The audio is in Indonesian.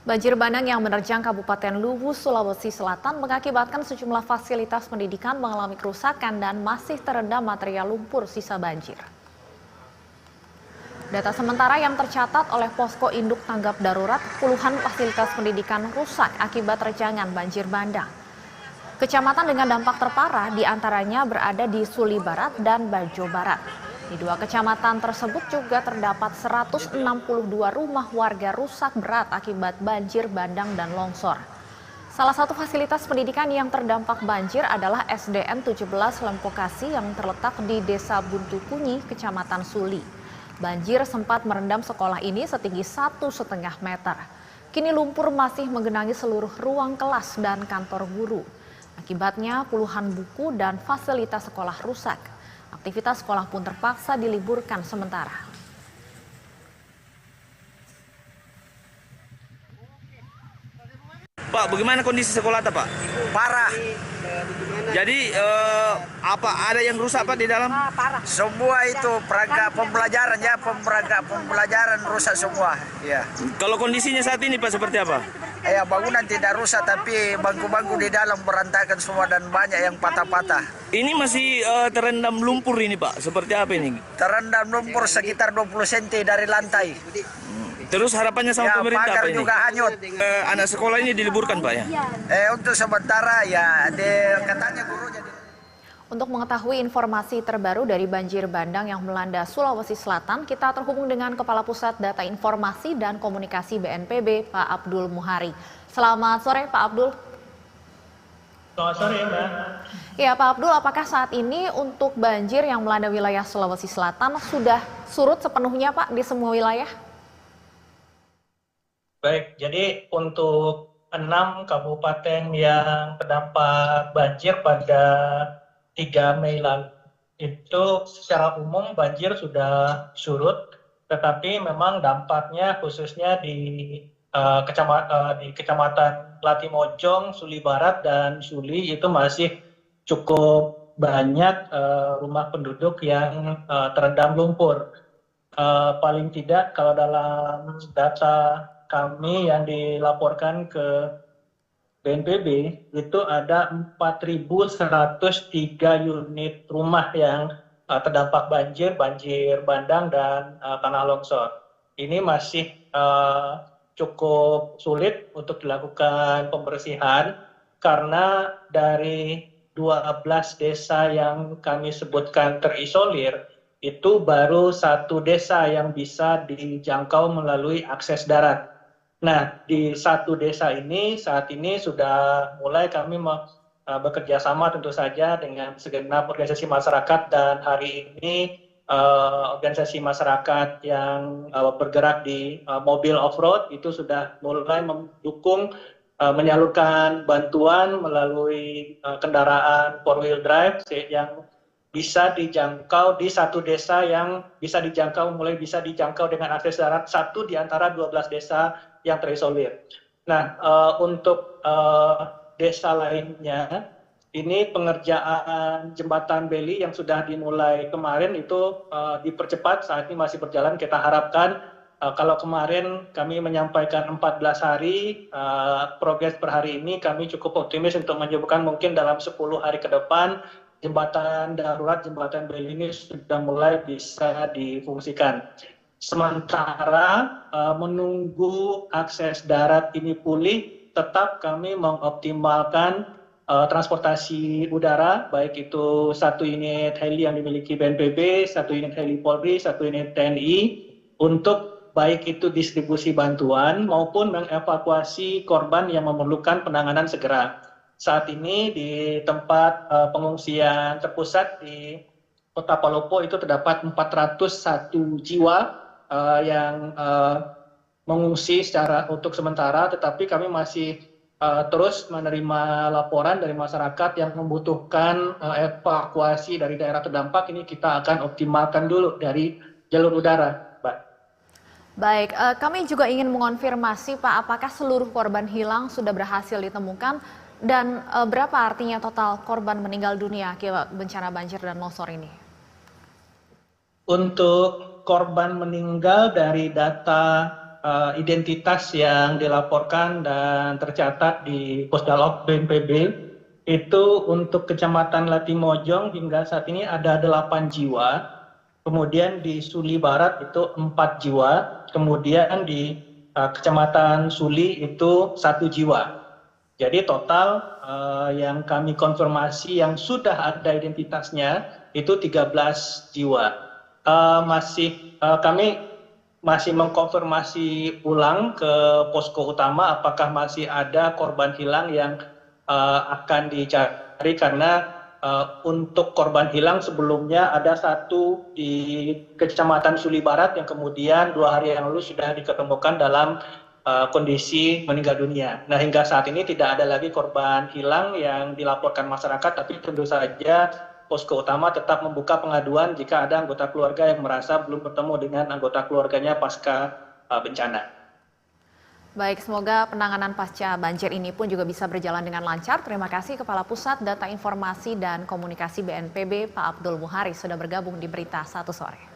Banjir bandang yang menerjang Kabupaten Luwu, Sulawesi Selatan mengakibatkan sejumlah fasilitas pendidikan mengalami kerusakan dan masih terendam material lumpur sisa banjir. Data sementara yang tercatat oleh Posko Induk Tanggap Darurat, puluhan fasilitas pendidikan rusak akibat terjangan banjir bandang. Kecamatan dengan dampak terparah diantaranya berada di Suli Barat dan Bajo Barat. Di dua kecamatan tersebut juga terdapat 162 rumah warga rusak berat akibat banjir bandang dan longsor. Salah satu fasilitas pendidikan yang terdampak banjir adalah SDN 17 Lempokasi yang terletak di Desa Buntu Kunyi, Kecamatan Suli. Banjir sempat merendam sekolah ini setinggi 1,5 meter. Kini lumpur masih menggenangi seluruh ruang kelas dan kantor guru. Akibatnya puluhan buku dan fasilitas sekolah rusak. Aktivitas sekolah pun terpaksa diliburkan sementara. Pak, bagaimana kondisi sekolah Pak? Parah. Jadi apa ada yang rusak Pak di dalam? Parah. Semua itu perangkat pembelajaran ya, perangkat pembelajaran rusak semua. Ya. Kalau kondisinya saat ini Pak seperti apa? Ya, bangunan tidak rusak tapi bangku-bangku di dalam berantakan semua dan banyak yang patah-patah. Ini masih terendam lumpur ini Pak. Seperti apa ini? Terendam lumpur sekitar 20 cm dari lantai. Terus harapannya sama Ya, pemerintah pagar Pak ini? juga hanyut. Anak sekolah ini diliburkan Pak ya? Untuk sementara ya, katanya gurunya. Untuk mengetahui informasi terbaru dari banjir bandang yang melanda Sulawesi Selatan, kita terhubung dengan Kepala Pusat Data Informasi dan Komunikasi BNPB, Pak Abdul Muhari. Selamat sore, Pak Abdul. Selamat sore, Mbak. Ya, Pak Abdul, apakah saat ini untuk banjir yang melanda wilayah Sulawesi Selatan sudah surut sepenuhnya, Pak, di semua wilayah? Baik, jadi untuk 6 kabupaten yang terdampak banjir pada 3 Mei lalu, itu secara umum banjir sudah surut, tetapi memang dampaknya khususnya di Kecamatan Latimojong, Suli Barat, dan Suli itu masih cukup banyak rumah penduduk yang terendam lumpur. Paling tidak kalau dalam data kami yang dilaporkan ke BNPB itu ada 4.103 unit rumah yang terdampak banjir bandang dan tanah longsor. Ini masih cukup sulit untuk dilakukan pembersihan karena dari 12 desa yang kami sebutkan terisolir, itu baru 1 desa yang bisa dijangkau melalui akses darat. Nah, di 1 desa ini saat ini sudah mulai kami bekerja sama tentu saja dengan segenap organisasi masyarakat, dan hari ini organisasi masyarakat yang bergerak di mobil off-road itu sudah mulai mendukung menyalurkan bantuan melalui kendaraan 4-wheel drive yang bisa dijangkau di 1 desa yang bisa dijangkau dengan akses darat, 1 di antara 12 desa yang terisolir. Nah, untuk desa lainnya, ini pengerjaan jembatan Beli yang sudah dimulai kemarin itu dipercepat, saat ini masih berjalan. Kita harapkan kalau kemarin kami menyampaikan 14 hari, progres per hari ini kami cukup optimis untuk menyebutkan mungkin dalam 10 hari ke depan jembatan darurat, jembatan Beli ini sudah mulai bisa difungsikan. Sementara menunggu akses darat ini pulih, tetap kami mengoptimalkan transportasi udara, baik itu 1 unit heli yang dimiliki BNPB, 1 unit heli Polri, 1 unit TNI, untuk baik itu distribusi bantuan maupun mengevakuasi korban yang memerlukan penanganan segera. Saat ini di tempat pengungsian terpusat di Kota Palopo itu terdapat 401 jiwa yang mengungsi untuk sementara, tetapi kami masih terus menerima laporan dari masyarakat yang membutuhkan evakuasi dari daerah terdampak. Ini kita akan optimalkan dulu dari jalur udara, Mbak. Baik, kami juga ingin mengonfirmasi Pak, apakah seluruh korban hilang sudah berhasil ditemukan dan berapa artinya total korban meninggal dunia akibat bencana banjir dan longsor ini? Untuk korban meninggal dari data identitas yang dilaporkan dan tercatat di Posdalok BNPB itu untuk Kecamatan Latimojong hingga saat ini ada 8 jiwa, kemudian di Suli Barat itu 4 jiwa, kemudian di Kecamatan Suli itu 1 jiwa. Jadi total yang kami konfirmasi yang sudah ada identitasnya itu 13 jiwa. Kami masih mengkonfirmasi ulang ke posko utama apakah masih ada korban hilang yang akan dicari, karena untuk korban hilang sebelumnya ada 1 di Kecamatan Suli Barat yang kemudian 2 hari yang lalu sudah diketemukan dalam kondisi meninggal dunia. Nah, hingga saat ini tidak ada lagi korban hilang yang dilaporkan masyarakat, tapi tentu saja posko utama tetap membuka pengaduan jika ada anggota keluarga yang merasa belum bertemu dengan anggota keluarganya pasca bencana. Baik, semoga penanganan pasca banjir ini pun juga bisa berjalan dengan lancar. Terima kasih Kepala Pusat Data Informasi dan Komunikasi BNPB, Pak Abdul Muhari, sudah bergabung di Berita 1 Sore.